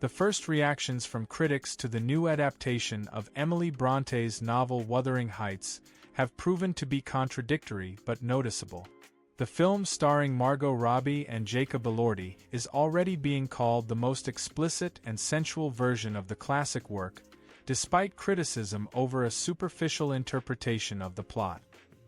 The first reactions from critics to the new adaptation of Emily Bronte's novel Wuthering Heights have proven to be contradictory but noticeable. The film starring Margot Robbie and Jacob Elordi is already being called the most explicit and sensual version of the classic work, despite criticism over a superficial interpretation of the plot.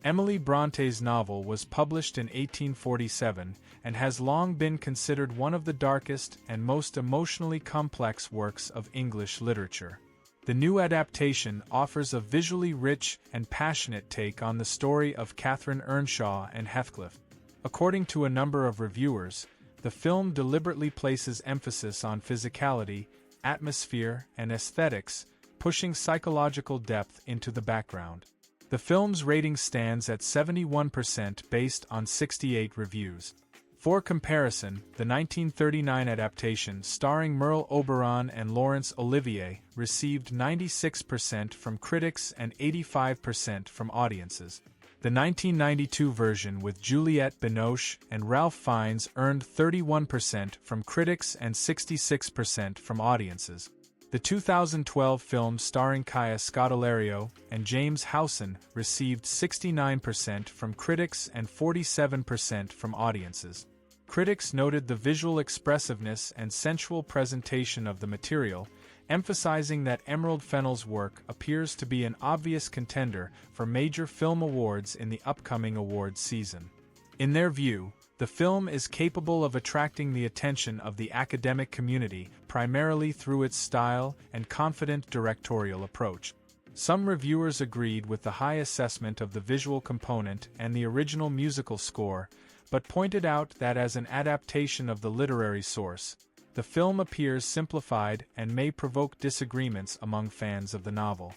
Emily Bronte's novel was published in 1847 and has long been considered one of the darkest and most emotionally complex works of English literature. The new adaptation offers a visually rich and passionate take on the story of Catherine Earnshaw and Heathcliff. According to a number of reviewers, the film deliberately places emphasis on physicality, atmosphere, and aesthetics, pushing psychological depth into the background. The film's rating stands at 71% based on 68 reviews. For comparison, the 1939 adaptation starring Merle Oberon and Laurence Olivier received 96% from critics and 85% from audiences. The 1992 version with Juliette Binoche and Ralph Fiennes earned 31% from critics and 66% from audiences. The 2012 film starring Kaya Scodelario and James Howson received 69% from critics and 47% from audiences. Critics noted the visual expressiveness and sensual presentation of the material, emphasizing that Emerald Fennell's work appears to be an obvious contender for major film awards in the upcoming awards season. In their view, the film is capable of attracting the attention of the academic community primarily through its style and confident directorial approach. Some reviewers agreed with the high assessment of the visual component and the original musical score, but pointed out that as an adaptation of the literary source, the film appears simplified and may provoke disagreements among fans of the novel.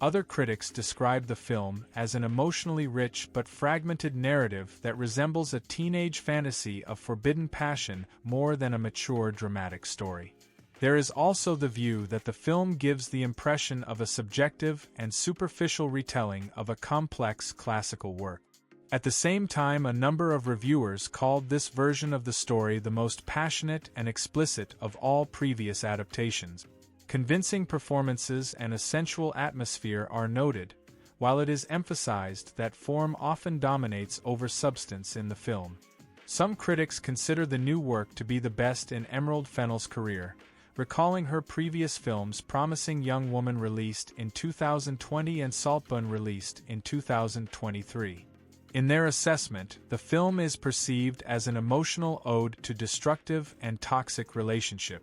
Other critics described the film as an emotionally rich but fragmented narrative that resembles a teenage fantasy of forbidden passion more than a mature dramatic story. There is also the view that the film gives the impression of a subjective and superficial retelling of a complex classical work. At the same time, a number of reviewers called this version of the story the most passionate and explicit of all previous adaptations. Convincing performances and a sensual atmosphere are noted, while it is emphasized that form often dominates over substance in the film. Some critics consider the new work to be the best in Emerald Fennell's career, recalling her previous films Promising Young Woman released in 2020 and Saltburn released in 2023. In their assessment, the film is perceived as an emotional ode to destructive and toxic relationship.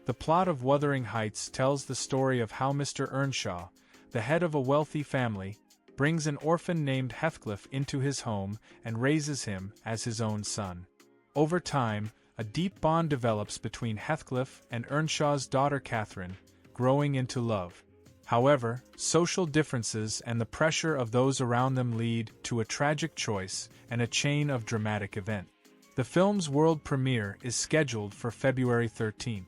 The plot of Wuthering Heights tells the story of how Mr. Earnshaw, the head of a wealthy family, brings an orphan named Heathcliff into his home and raises him as his own son. Over time, a deep bond develops between Heathcliff and Earnshaw's daughter Catherine, growing into love. However, social differences and the pressure of those around them lead to a tragic choice and a chain of dramatic events. The film's world premiere is scheduled for February 13th.